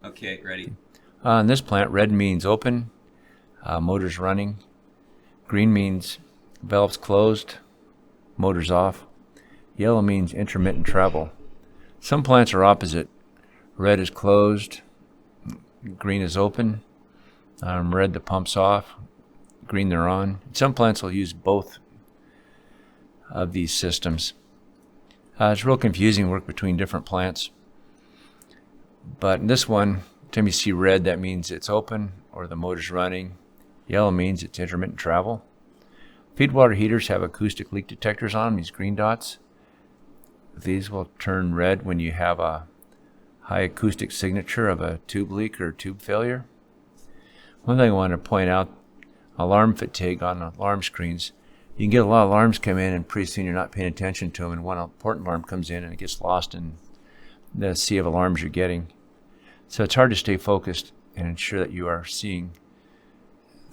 Okay, ready. In this plant, red means open, motors running. Green means valves closed, motors off. Yellow means intermittent travel. Some plants are opposite. Red is closed, green is open. Red, the pump's off, green, they're on. Some plants will use both of these systems. It's real confusing work between different plants. But in this one, anytime you see red, that means it's open or the motor's running. Yellow means it's intermittent travel. Feedwater heaters have acoustic leak detectors on them, these green dots. These will turn red when you have a high acoustic signature of a tube leak or tube failure. One thing I want to point out, alarm fatigue on alarm screens. You can get a lot of alarms come in and pretty soon you're not paying attention to them, and one important alarm comes in and it gets lost in the sea of alarms you're getting. So it's hard to stay focused and ensure that you are seeing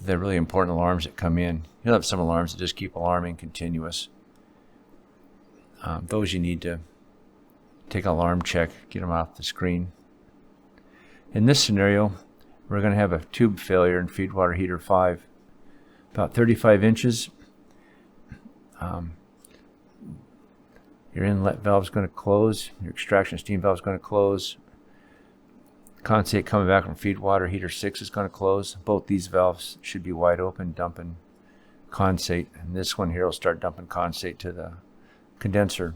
the really important alarms that come in. You'll have some alarms that just keep alarming continuous. Those you need to take an alarm check, get them off the screen. In this scenario, we're going to have a tube failure in Feedwater Heater 5. About 35 inches. Your inlet valve is going to close. Your extraction steam valve is going to close. Condensate coming back from Feedwater Heater 6 is going to close. Both these valves should be wide open, dumping condensate. And this one here will start dumping condensate to the condenser.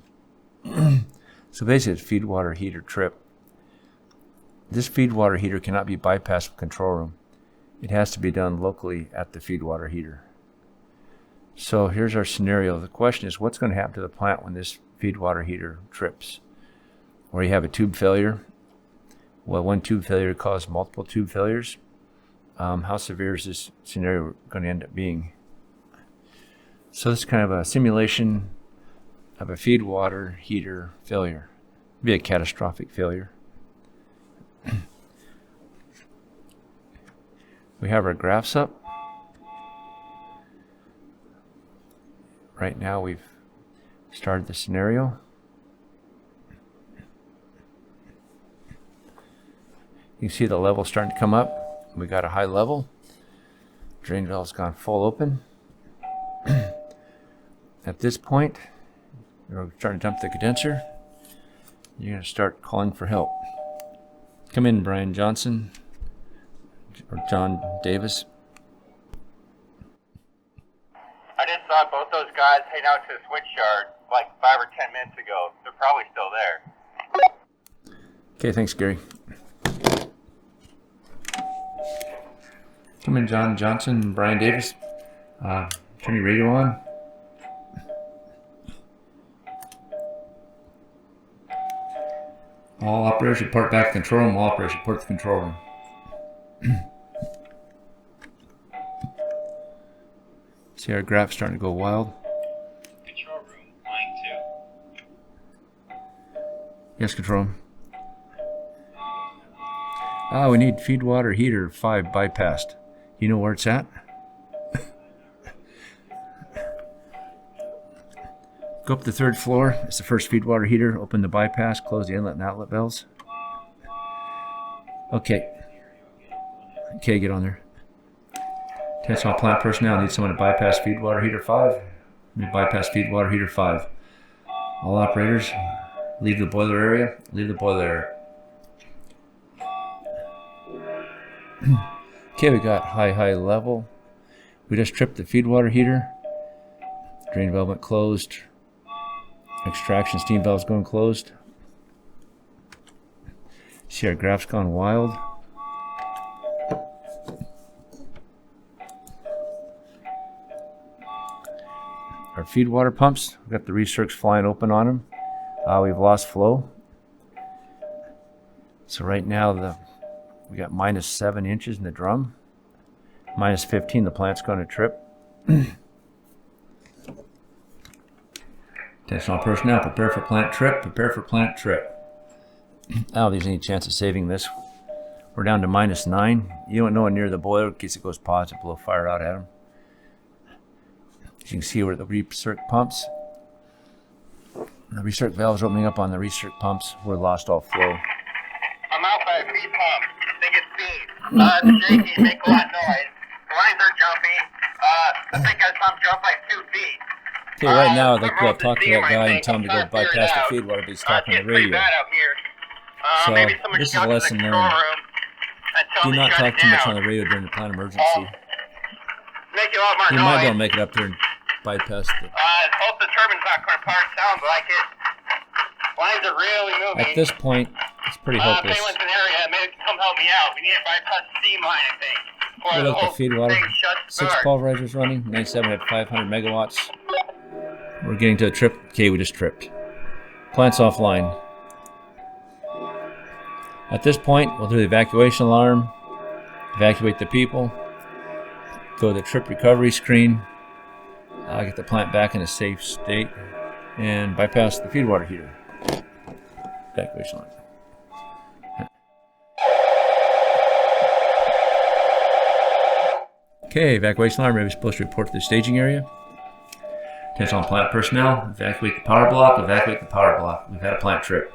So basically it's Feedwater heater trip. This Feedwater heater cannot be bypassed from the control room. It has to be done locally at the Feedwater heater. So here's our scenario. The question is, what's going to happen to the plant when this Feedwater heater trips? Or you have a tube failure. Well, one tube failure causes multiple tube failures. How severe is this scenario going to end up being? So this is kind of a simulation of a Feedwater heater failure. It'd be a catastrophic failure. We have our graphs up. Right now we've started the scenario. You can see the level starting to come up. We got a high level. Drain valve's gone full open. At this point, we're starting to dump the condenser. You're going to start calling for help. Come in, Brian Johnson or John Davis. I just saw both those guys head out to the switch yard like 5 or 10 minutes ago. They're probably still there. Okay, thanks, Gary. Come in, John Johnson and Brian Davis. Turn your radio on. All operators report back to the control room. All operators report to the control room. See our graph starting to go wild. Control room, line 2. Yes, control room. We need Feedwater Heater 5 bypassed. You know where it's at? Go up to the 3rd floor. It's the first Feedwater heater. Open the bypass. Close the inlet and outlet valves. Okay. Okay, get on there. Attention all plant personnel. Need someone to bypass Feedwater Heater 5. Let me bypass Feedwater Heater 5. All operators, leave the boiler area. Leave the boiler area. Okay, we got high level. We just tripped the Feedwater heater. Drain valve went closed. Extraction steam valve's going closed. See our graph's gone wild. Our Feedwater pumps, we've got the recircs flying open on them. We've lost flow. So right now we got -7 inches in the drum. -15, the plant's going to trip. Attention all personnel, prepare for plant trip, prepare for plant trip. I don't know if there's any chance of saving this. We're down to -9. You don't know it near the boiler in case it goes positive, blow fire out at them. As you can see, we're at the recirc pumps. The recirc valve is opening up on the recirc pumps. We're lost all flow. I'm out by a feed pump. they get speed. It's shaky, make a lot of noise. The lines are jumpy. I think I saw them jump like 2 feet. Okay, right now I'd like to go talk to that guy and tell him to go bypass the Feedwater, but he's talking on the radio. Bad out here. So Maybe someone this is should a go to the lesson control learned. room and tell Do them to not shut talk it too much down. on the radio during the plant emergency. Make a lot more You noise. might be able to make it up there and bypass the... Hope the turbine's not going apart. Sounds like it. Lines are really moving. At this point, it's pretty If hopeless. anyone's in the area, maybe come help me out. We need to bypass the steam line, I think. We look at the Feedwater. Thing shuts 6 start. pulverizers running. 97 at 500 megawatts. We're getting to a trip. Okay, we just tripped. Plant's offline. At this point, we'll do the evacuation alarm. Evacuate the people. Go to the trip recovery screen. Get the plant back in a safe state. And bypass the Feedwater heater. Evacuation alarm. Okay, evacuation alarm. We're supposed to report to the staging area. Attention all plant personnel. Evacuate the power block. Evacuate the power block. We've had a plant trip.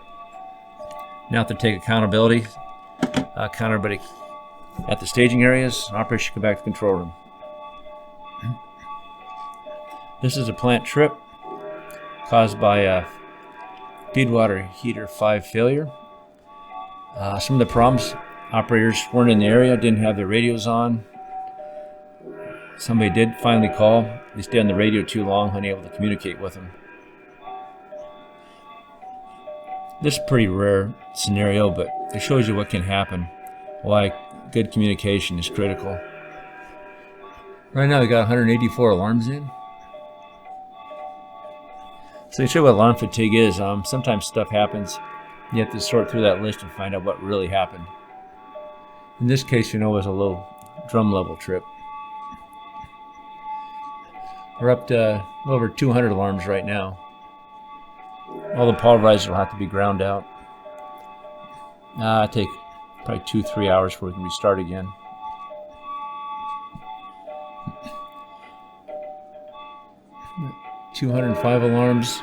Now to take accountability. Count everybody at the staging areas. Operators should come back to the control room. This is a plant trip caused by a Feedwater Heater 5 failure. Some of the problems, operators weren't in the area, didn't have their radios on. Somebody did finally call. They stayed on the radio too long, unable to communicate with them. This is a pretty rare scenario, but it shows you what can happen, why good communication is critical. Right now we got 184 alarms in. So to show you what alarm fatigue is, sometimes stuff happens. You have to sort through that list and find out what really happened. In this case, it was a low drum level trip. We're up to over 200 alarms right now. All the pulverizers will have to be ground out. Take probably 2-3 hours before we can restart again. $205 alarms.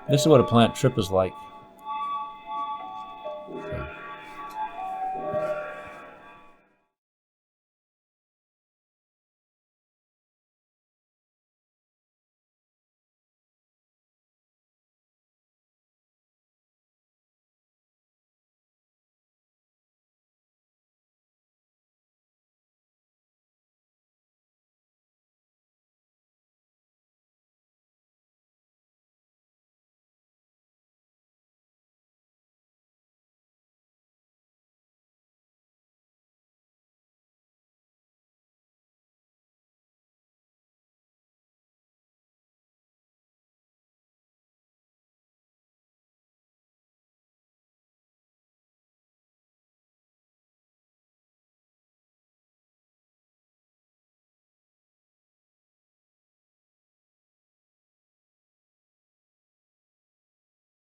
This is what a plant trip is like.